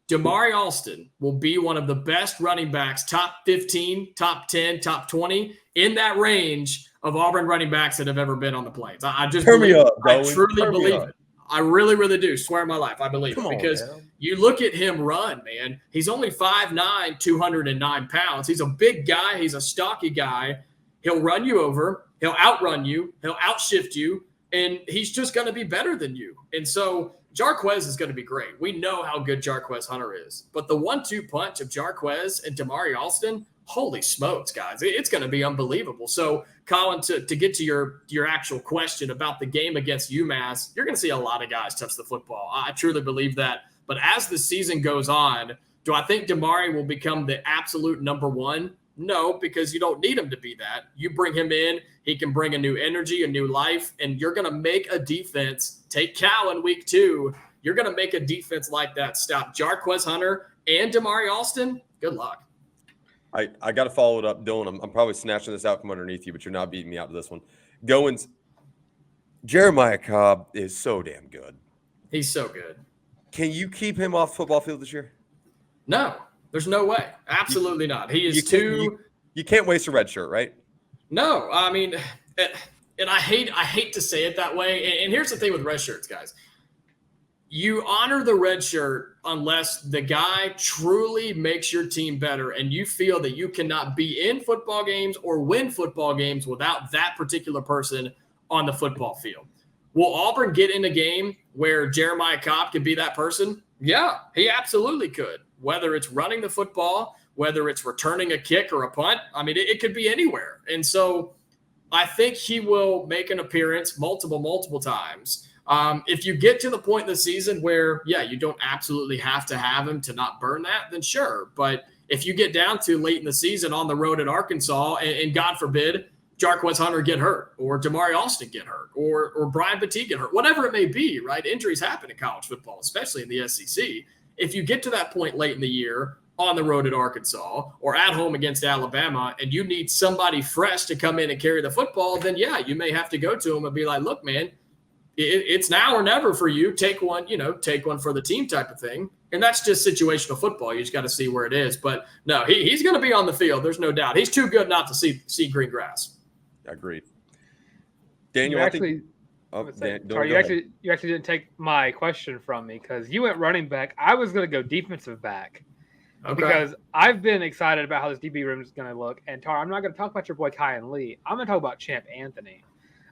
S7: Damari Alston will be one of the best running backs, top 15, top 10, top 20, in that range of Auburn running backs that have ever been on the plains. I just
S4: Turn me up,
S7: I truly believe it. I really, really do. Swear on my life, I believe
S4: Come
S7: it.
S4: on,
S7: Because
S4: man.
S7: you look at him run, man. He's only 5'9", 209 pounds. He's a big guy. He's a stocky guy. He'll run you over. He'll outrun you. He'll outshift you. And he's just going to be better than you. And so Jarquez is going to be great. We know how good Jarquez Hunter is. But the 1-2 punch of Jarquez and Damari Alston, holy smokes, guys. It's going to be unbelievable. So, Colin, to get to your actual question about the game against UMass, you're going to see a lot of guys touch the football. I truly believe that. But as the season goes on, do I think Damari will become the absolute number one? No, because you don't need him to be that. You bring him in, he can bring a new energy, a new life, and you're going to make a defense. Take Cal in week 2. You're going to make a defense like that stop Jarquez Hunter and Damari Alston. Good luck.
S4: I got to follow it up, Dylan. I'm probably snatching this out from underneath you, but you're not beating me out to this one. Goins, Jeremiah Cobb is so damn good.
S7: He's so good.
S4: Can you keep him off the football field this year?
S7: No, there's no way. Absolutely not. He is
S4: You can't waste a red shirt, right?
S7: No, I mean, and I hate to say it that way. And here's the thing with red shirts, guys. You honor the red shirt unless the guy truly makes your team better and you feel that you cannot be in football games or win football games without that particular person on the football field. Will Auburn get in a game where Jeremiah Cobb could be that person? Yeah, he absolutely could. Whether it's running the football, whether it's returning a kick or a punt, I mean, it could be anywhere. And so I think he will make an appearance multiple times. If you get to the point in the season where, yeah, you don't absolutely have to have him to not burn that, then sure. But if you get down to late in the season on the road at Arkansas, and God forbid, Jarquez Hunter get hurt, or Damari Alston get hurt, or Brian Petit get hurt, whatever it may be, right? Injuries happen in college football, especially in the SEC. If you get to that point late in the year on the road at Arkansas or at home against Alabama, and you need somebody fresh to come in and carry the football, then yeah, you may have to go to him and be like, look, man, it's now or never for you. Take one for the team type of thing. And that's just situational football. You just got to see where it is. But no, he's going to be on the field. There's no doubt. He's too good not to see green grass.
S4: Agreed. Daniel,
S2: you actually didn't take my question from me because you went running back. I was going to go defensive back. Okay. Because I've been excited about how this DB room is going to look. And Tarr, I'm not going to talk about your boy Kyan Lee. I'm going to talk about Champ Anthony,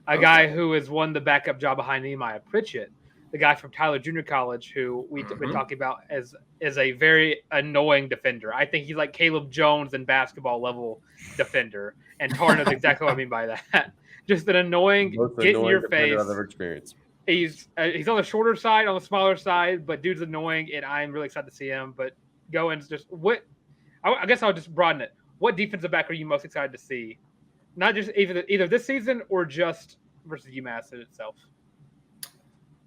S2: a guy who has won the backup job behind Nehemiah Pritchett, the guy from Tyler Junior College who we've been talking about as a very annoying defender. I think he's like Caleb Jones in basketball level defender. And Tarr knows exactly what I mean by that. Just an annoying, get in your face.
S4: I've ever experienced.
S2: He's on the shorter side, on the smaller side, but dude's annoying, and I'm really excited to see him. But Goins, just what? I guess I'll just broaden it. What defensive back are you most excited to see? Not just either this season or just versus UMass itself.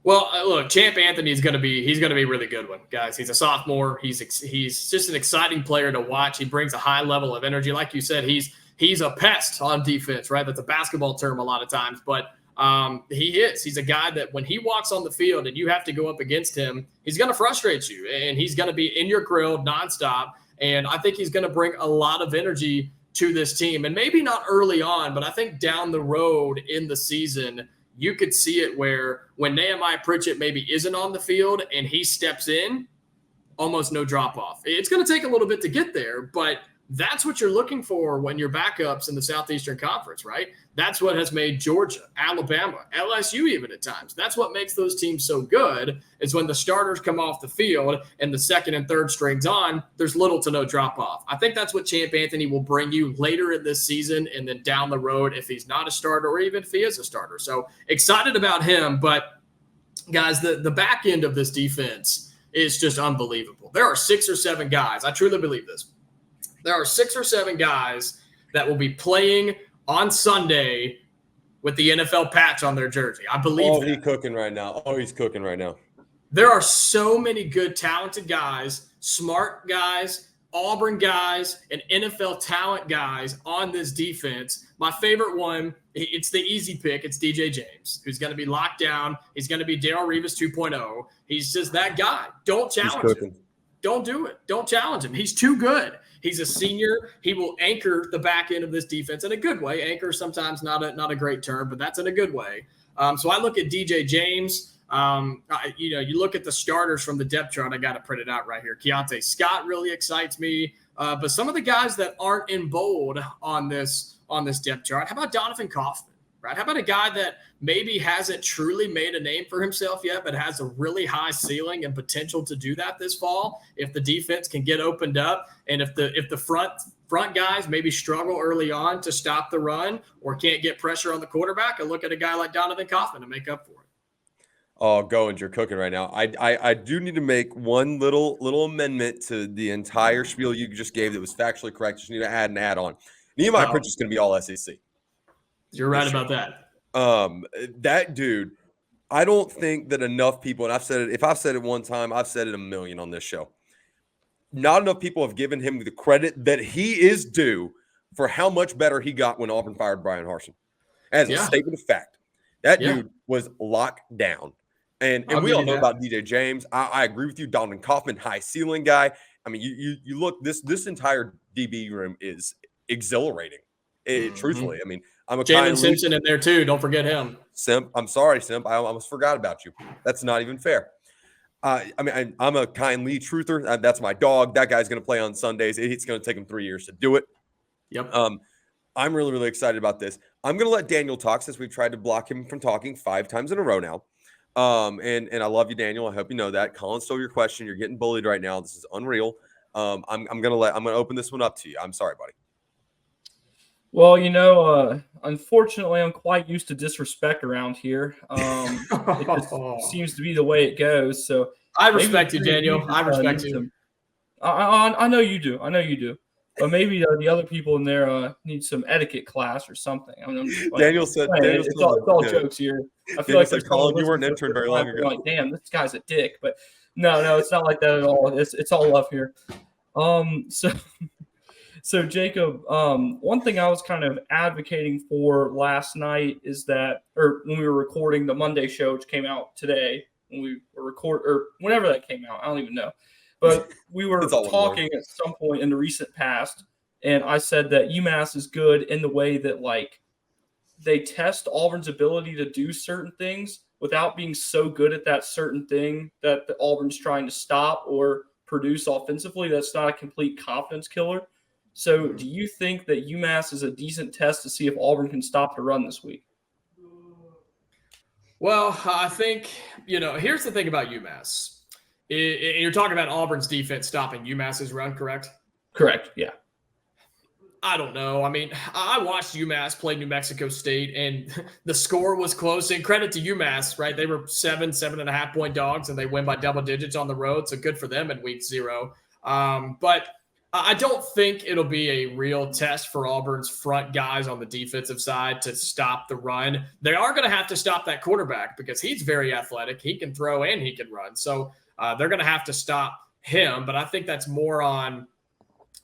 S7: Well, look, Champ Anthony is going to be a really good one, guys. He's a sophomore. He's just an exciting player to watch. He brings a high level of energy, like you said. He's a pest on defense, right? That's a basketball term a lot of times, but he's a guy that when he walks on the field and you have to go up against him, he's going to frustrate you and he's going to be in your grill nonstop. And I think he's going to bring a lot of energy to this team, and maybe not early on, but I think down the road in the season, you could see it where when Nehemiah Pritchett maybe isn't on the field and he steps in, almost no drop off. It's going to take a little bit to get there, but that's what you're looking for when you're backups in the Southeastern Conference, right? That's what has made Georgia, Alabama, LSU even at times. That's what makes those teams so good is when the starters come off the field and the second and third strings on, there's little to no drop off. I think that's what Champ Anthony will bring you later in this season and then down the road if he's not a starter or even if he is a starter. So excited about him, but guys, the back end of this defense is just unbelievable. There are 6 or 7 guys. I truly believe this. There are 6 or 7 guys that will be playing on Sunday with the NFL patch on their jersey. I believe that.
S4: He's cooking right now. He's cooking right now.
S7: There are so many good, talented guys, smart guys, Auburn guys, and NFL talent guys on this defense. My favorite one, it's the easy pick. It's DJ James, who's going to be locked down. He's going to be Darrelle Revis 2.0. He's just that guy. Don't challenge him. Don't do it. Don't challenge him. He's too good. He's a senior. He will anchor the back end of this defense in a good way. Anchor sometimes not a great term, but that's in a good way. So I look at DJ James. You look at the starters from the depth chart. I got to print it out right here. Keontae Scott really excites me. But some of the guys that aren't in bold on this depth chart, how about Donovan Kaufman? Right? How about a guy that maybe hasn't truly made a name for himself yet, but has a really high ceiling and potential to do that this fall if the defense can get opened up, and if the front guys maybe struggle early on to stop the run or can't get pressure on the quarterback, and look at a guy like Donovan Kaufman to make up for it.
S4: Oh, Goins, you're cooking right now. I do need to make one little amendment to the entire spiel you just gave that was factually correct. Just need to add an add-on. Nehemiah Pritchett is going to be all SEC.
S7: You're right about that.
S4: That dude, I don't think that enough people, and I've said it, if I've said it one time, I've said it a million on this show. Not enough people have given him the credit that he is due for how much better he got when Auburn fired Brian Harsin. As a statement of fact, that dude was locked down. And we all know about DJ James. I agree with you. Donovan Kaufman, high ceiling guy. I mean, you look, this entire DB room is exhilarating. Truthfully, I mean, I'm a
S7: Jalen Simpson in there too. Don't forget him.
S4: Simp. I'm sorry, Simp. I almost forgot about you. That's not even fair. I mean, I'm a Kyle Lee truther. That's my dog. That guy's going to play on Sundays. It's going to take him 3 years to do it.
S7: Yep.
S4: I'm really, really excited about this. I'm going to let Daniel talk since we've tried to block him from talking 5 times in a row now. And I love you, Daniel. I hope you know that. Colin stole your question. You're getting bullied right now. This is unreal. I'm going to open this one up to you. I'm sorry, buddy.
S5: Well, unfortunately, I'm quite used to disrespect around here. It just seems to be the way it goes. So
S7: I respect you, Daniel. I respect you.
S5: I know you do. But maybe the other people in there need some etiquette class or something.
S4: Daniel said,
S5: it's all jokes here. I feel like
S4: Colin, you weren't an intern very long ago.
S5: Like, damn, this guy's a dick. But no, it's not like that at all. It's all love here. So Jacob, one thing I was kind of advocating for last night is that, or when we were recording the Monday show, which came out today, when we were or whenever that came out, I don't even know. But we were talking at some point in the recent past, and I said that UMass is good in the way that, like, they test Auburn's ability to do certain things without being so good at that certain thing that the Auburn's trying to stop or produce offensively. That's not a complete confidence killer. So do you think that UMass is a decent test to see if Auburn can stop the run this week?
S7: Well, I think, here's the thing about UMass. You're talking about Auburn's defense stopping UMass's run, correct?
S5: Correct, yeah.
S7: I don't know. I mean, I watched UMass play New Mexico State, and the score was close. And credit to UMass, right? They were 7.5 point dogs, and they win by double digits on the road. So good for them in week 0. But I don't think it'll be a real test for Auburn's front guys on the defensive side to stop the run. They are going to have to stop that quarterback because he's very athletic. He can throw and he can run. So they're going to have to stop him. But I think that's more on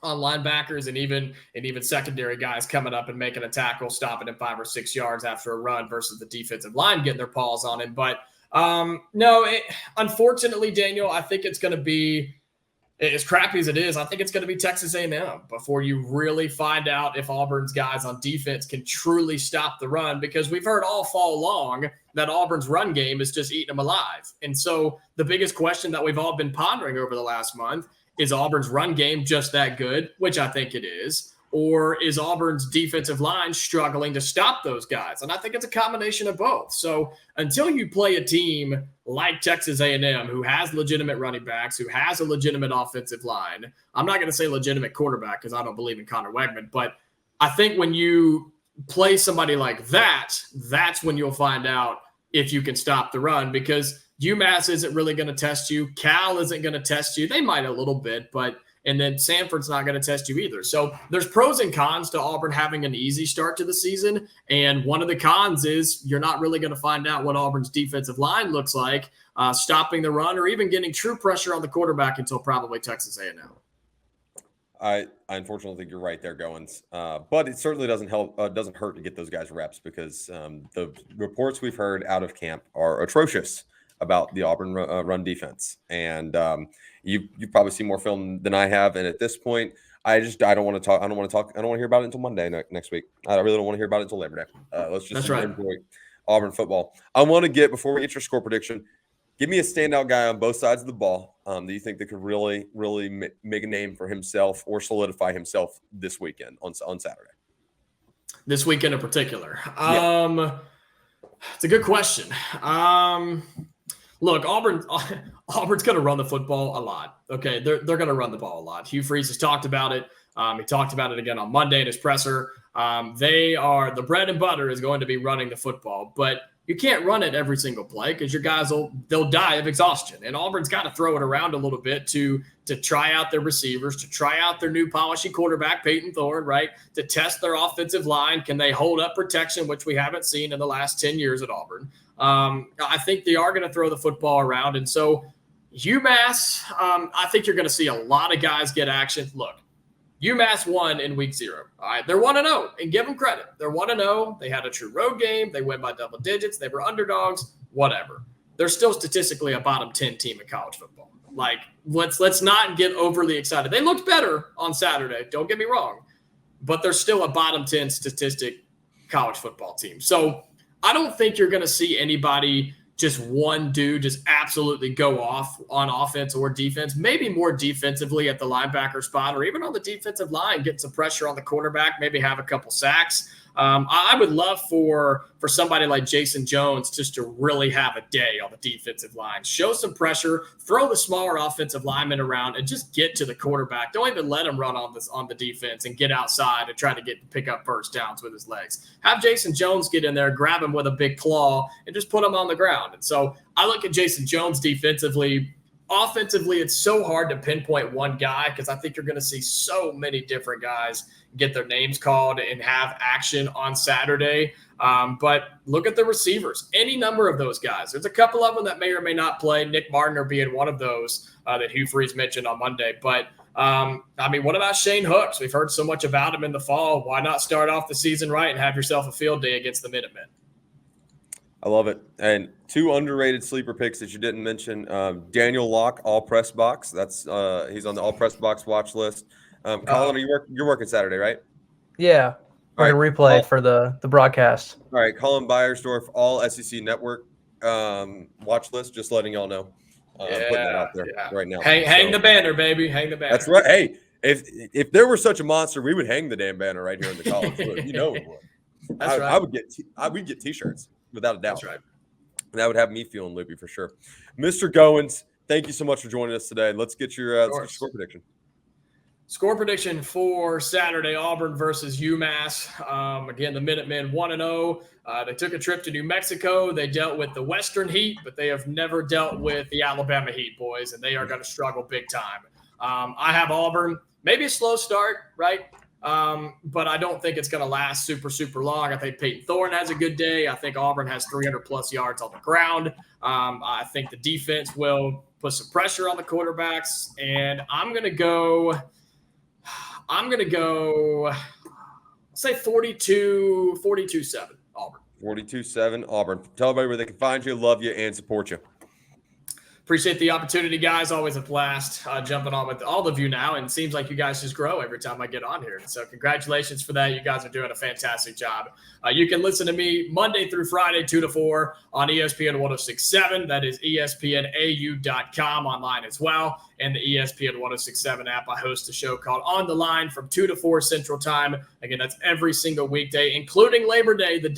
S7: linebackers and even secondary guys coming up and making a tackle, stopping him 5 or 6 yards after a run versus the defensive line getting their paws on him. But unfortunately, Daniel, I think it's going to be, as crappy as it is, I think it's going to be Texas A&M before you really find out if Auburn's guys on defense can truly stop the run, because we've heard all fall long that Auburn's run game is just eating them alive. And so the biggest question that we've all been pondering over the last month is Auburn's run game just that good, which I think it is, or is Auburn's defensive line struggling to stop those guys? And I think it's a combination of both. So until you play a team like Texas A&M, who has legitimate running backs, who has a legitimate offensive line, I'm not going to say legitimate quarterback because I don't believe in Connor Wegman, but I think when you play somebody like that, that's when you'll find out if you can stop the run, because UMass isn't really going to test you. Cal isn't going to test you. They might a little bit, and then Sanford's not going to test you either. So there's pros and cons to Auburn having an easy start to the season. And one of the cons is you're not really going to find out what Auburn's defensive line looks like, stopping the run or even getting true pressure on the quarterback until probably Texas A&M.
S4: I unfortunately think you're right there, Goins. But it certainly doesn't hurt to get those guys reps, because the reports we've heard out of camp are atrocious about the Auburn run defense. And you've probably seen more film than I have. And at this point, I don't want to hear about it until Monday next week. I really don't want to hear about it until Labor Day. Let's just enjoy Auburn football. I want to get, before we get your score prediction, give me a standout guy on both sides of the ball that you think that could really, really make a name for himself or solidify himself this weekend on Saturday.
S7: This weekend in particular.
S4: Yeah.
S7: It's a good question. Look, Auburn's going to run the football a lot. Okay, they're going to run the ball a lot. Hugh Freeze has talked about it. He talked about it again on Monday in his presser. The bread and butter is going to be running the football, but you can't run it every single play because your guys they'll die of exhaustion. And Auburn's got to throw it around a little bit to try out their receivers, to try out their new polishy quarterback, Peyton Thorne, right? To test their offensive line. Can they hold up protection, which we haven't seen in the last 10 years at Auburn? I think they are going to throw the football around. And so UMass, I think you're going to see a lot of guys get action. Look, UMass won in week 0. All right, they're 1-0, and give them credit. They're 1-0. They had a true road game. They win by double digits. They were underdogs, whatever. They're still statistically a bottom 10 team in college football. Like, let's not get overly excited. They looked better on Saturday, don't get me wrong, but they're still a bottom 10 statistic college football team. So I don't think you're going to see anybody, just one dude, just absolutely go off on offense or defense, maybe more defensively at the linebacker spot or even on the defensive line, get some pressure on the quarterback, maybe have a couple sacks. I would love for somebody like Jason Jones just to really have a day on the defensive line, show some pressure, throw the smaller offensive linemen around, and just get to the quarterback. Don't even let him run on the defense and get outside and try to pick up first downs with his legs. Have Jason Jones get in there, grab him with a big claw, and just put him on the ground. And so I look at Jason Jones defensively. Offensively, it's so hard to pinpoint one guy because I think you're going to see so many different guys get their names called and have action on Saturday. But look at the receivers, any number of those guys. There's a couple of them that may or may not play, Nick Martin being one of those that Hugh Freeze mentioned on Monday. But, what about Shane Hooks? We've heard so much about him in the fall. Why not start off the season right and have yourself a field day against the Minutemen?
S4: I love it. And 2 underrated sleeper picks that you didn't mention. Daniel Locke, all press box. That's he's on the all press box watch list. Colin, you're working Saturday, right?
S3: Yeah. We're going to replay for the broadcast.
S4: All right. Colin Beyersdorf, all SEC network watch list. Just letting y'all know. I'm putting that out there right now.
S7: Hang the banner, baby. Hang the banner.
S4: That's right. Hey, if there were such a monster, we would hang the damn banner right here in the college. You know we would.
S7: That's right.
S4: We'd get T-shirts without a doubt.
S7: That's right.
S4: That would have me feeling loopy for sure. Mr. Goins, thank you so much for joining us today. Let's get your score prediction.
S7: Score prediction for Saturday, Auburn versus UMass. Again, the Minutemen 1-0. They took a trip to New Mexico. They dealt with the Western Heat, but they have never dealt with the Alabama Heat, boys, and they are going to struggle big time. I have Auburn, maybe a slow start, right? But I don't think it's going to last super, super long. I think Peyton Thorne has a good day. I think Auburn has 300-plus yards on the ground. I think the defense will put some pressure on the quarterbacks, and I'm going to go – say 42-7 Auburn.
S4: 42-7 Auburn. Tell everybody where they can find you, love you, and support you.
S7: Appreciate the opportunity, guys. Always a blast jumping on with all of you now. And it seems like you guys just grow every time I get on here. So congratulations for that. You guys are doing a fantastic job. You can listen to me Monday through Friday, 2 to 4 on ESPN 106.7. That is ESPNAU.com online as well. And the ESPN 106.7 app. I host a show called On the Line from 2 to 4 Central Time. Again, that's every single weekday, including Labor Day, the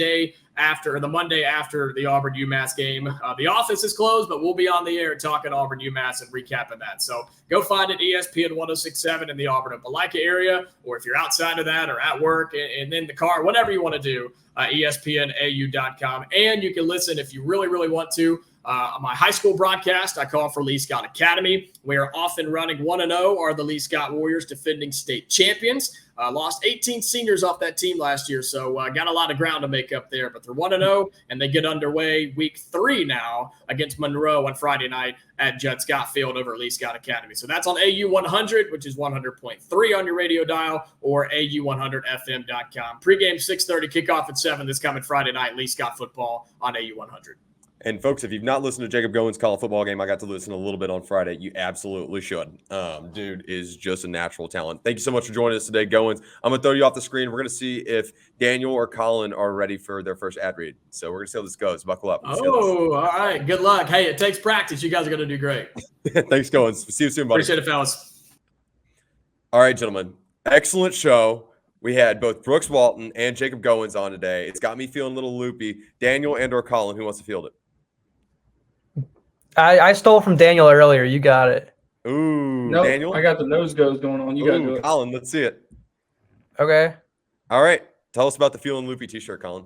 S7: Monday after the Auburn UMass game. The office is closed, but we'll be on the air talking Auburn UMass and recapping that. So go find it, ESPN 106.7 in the Auburn and Palaika area, or if you're outside of that or at work and in the car, whatever you want to do, ESPNAU.com. And you can listen if you really, really want to. My high school broadcast, I call for Lee Scott Academy. We are off and running 1-0, are the Lee Scott Warriors, defending state champions. Lost 18 seniors off that team last year, so got a lot of ground to make up there. But they're 1-0, and they get underway week 3 now against Monroe on Friday night at Judd Scott Field over at Lee Scott Academy. So that's on AU 100, which is 100.3 on your radio dial, or AU100FM.com. Pregame 6:30, kickoff at 7 this coming Friday night, Lee Scott football on AU 100.
S4: And folks, if you've not listened to Jacob Goins' college football game, I got to listen a little bit on Friday. You absolutely should. Dude is just a natural talent. Thank you so much for joining us today, Goins. I'm going to throw you off the screen. We're going to see if Daniel or Colin are ready for their first ad read. So we're going to see how this goes. Buckle up.
S7: Oh, all right. Good luck. Hey, it takes practice. You guys are going to do great.
S4: Thanks, Goins. See you soon, buddy.
S7: Appreciate it, fellas.
S4: All right, gentlemen. Excellent show. We had both Brooks Walton and Jacob Goins on today. It's got me feeling a little loopy. Daniel and or Colin, who wants to field it?
S3: I stole from Daniel earlier. You got it.
S4: Ooh,
S5: Nope,
S4: Daniel?
S5: I got the nose goes going on. You got to do it.
S4: Colin, let's see it.
S3: Okay.
S4: All right. Tell us about the Feeling Loopy t-shirt, Colin.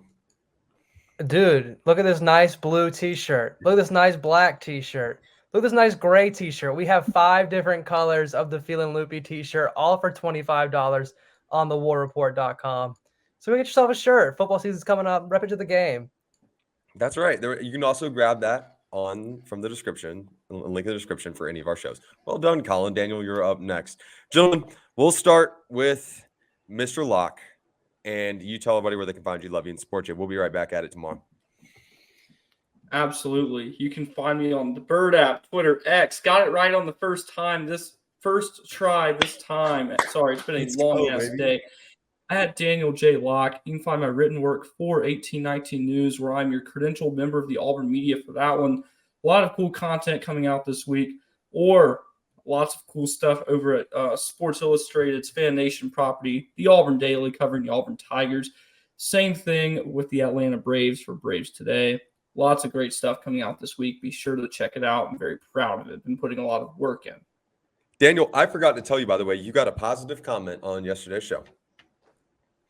S3: Dude, look at this nice blue t-shirt. Look at this nice black t-shirt. Look at this nice gray t-shirt. We have 5 different colors of the Feeling Loopy t-shirt, all for $25 on thewarreport.com. So get yourself a shirt. Football season's coming up. Rep it to the game.
S4: That's right. You can also grab that from the description, link in the description for any of our shows. Well done, Colin. Daniel, you're up next. Gentlemen, we'll start with Mr. Locke, and you tell everybody where they can find you, love you, and support you. We'll be right back at it tomorrow.
S5: Absolutely. You can find me on the Bird app, Twitter, X. Got it right on the first time. This first try this time. Sorry, it's been a long-ass day. At Daniel J. Locke. You can find my written work for 1819 News, where I'm your credentialed member of the Auburn media for that one. A lot of cool content coming out this week, or lots of cool stuff over at Sports Illustrated's Fan Nation property, the Auburn Daily, covering the Auburn Tigers. Same thing with the Atlanta Braves for Braves Today. Lots of great stuff coming out this week. Be sure to check it out. I'm very proud of it. Been putting a lot of work in.
S4: Daniel, I forgot to tell you, by the way, you got a positive comment on yesterday's show.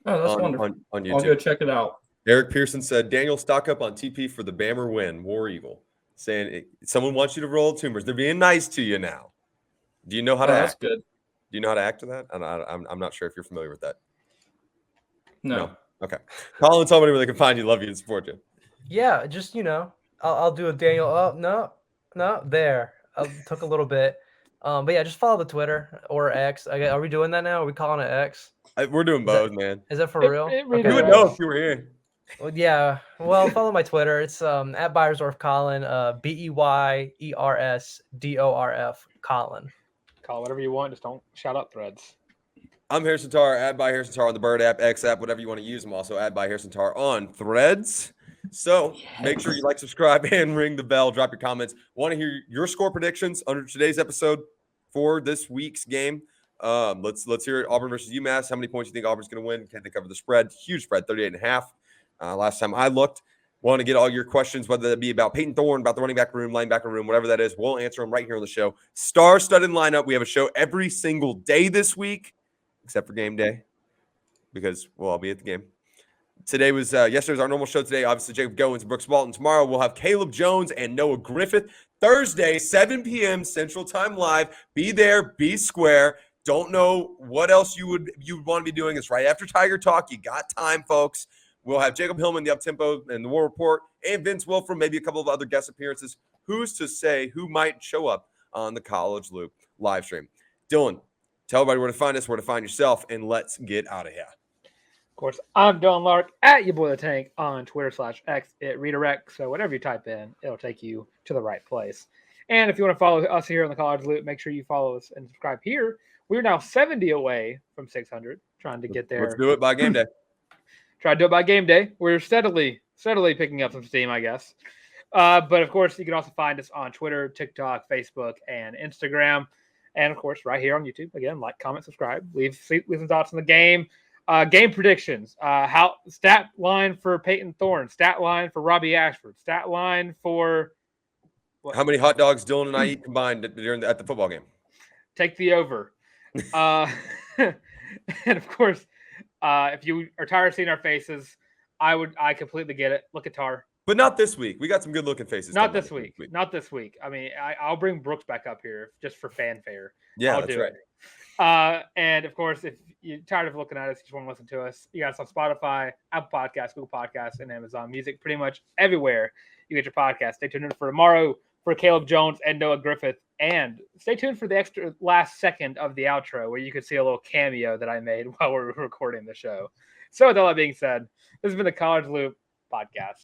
S5: Oh, that's wonderful.
S4: On YouTube.
S5: I'll go check it out.
S4: Eric Pearson said, Daniel, stock up on TP for the Bammer win, War Eagle. Saying someone wants you to roll tumors. They're being nice to you now. Do you know how to act?
S5: That's good.
S4: Do you know how to act to that? I'm not sure if you're familiar with that.
S5: No.
S4: Okay. Colin, tell me where they can find you, love you, and support you.
S3: Yeah, just, I'll do a Daniel. Oh, no, there. I took a little bit. But yeah, just follow the Twitter or X. Are we doing that now? Are we calling it X?
S4: We're doing both, man.
S3: Is that for real?
S2: Okay.
S4: You would know if you were here.
S3: Well, yeah. Well, follow my Twitter. It's at Beyersdorf Colin, BEYERSDORF Colin.
S2: Call whatever you want. Just don't shout out threads.
S4: I'm Harrison Tarr, at by Harrison Tarr on the Bird app, X app, whatever you want to use. I'm also at by Harrison Tarr on Threads. So make sure you like, subscribe, and ring the bell. Drop your comments. Want to hear your score predictions under today's episode for this week's game? Let's hear it. Auburn versus UMass. How many points do you think Auburn's going to win? Can they cover the spread? Huge spread, 38.5. Last time I looked. Want to get all your questions, whether that be about Peyton Thorne, about the running back room, linebacker room, whatever that is. We'll answer them right here on the show. Star-studded lineup. We have a show every single day this week, except for game day, because we'll all be at the game. Today was yesterday's our normal show. Today, obviously, Jacob Goins and Brooks Walton. Tomorrow, we'll have Caleb Jones and Noah Griffith. Thursday, 7 p.m. Central Time Live. Be there, be square. Don't know what else you would want to be doing. It's right after Tiger Talk. You got time, folks. We'll have Jacob Hillman, the Up-Tempo, and the War Report, and Vince Wilford, maybe a couple of other guest appearances. Who's to say who might show up on the College Loop live stream? Dylan, tell everybody where to find us, where to find yourself, and let's get out of here.
S2: Of course, I'm Dylan Larck at your boy the Tank on Twitter/X. It redirects, so whatever you type in, it'll take you to the right place. And if you want to follow us here on the College Loop, make sure you follow us and subscribe here. We're now 70 away from 600, trying to get there.
S4: Let's do it by game day.
S2: Try to do it by game day. We're steadily picking up some steam, I guess. But of course, you can also find us on Twitter, TikTok, Facebook, and Instagram. And of course, right here on YouTube. Again, like, comment, subscribe. Leave some thoughts on the game. Game predictions. How stat line for Peyton Thorne, stat line for Robbie Ashford, stat line for what?
S4: How many hot dogs Dylan and I eat combined at the football game?
S2: Take the over. And of course, if you are tired of seeing our faces, I completely get it. Look at Tarr.
S4: But not this week. We got some good looking faces.
S2: Not this week. Not this week. I mean, I'll bring Brooks back up here just for fanfare.
S4: Yeah,
S2: I'll
S4: that's
S2: do
S4: right.
S2: It. And of course, if you're tired of looking at us, you just want to listen to us, you got us on Spotify, Apple Podcasts, Google Podcasts, and Amazon Music. Pretty much everywhere you get your podcast. Stay tuned for tomorrow for Caleb Jones and Noah Griffith. And stay tuned for the extra last second of the outro where you can see a little cameo that I made while we're recording the show. So with all that being said, this has been the College Loop Podcast.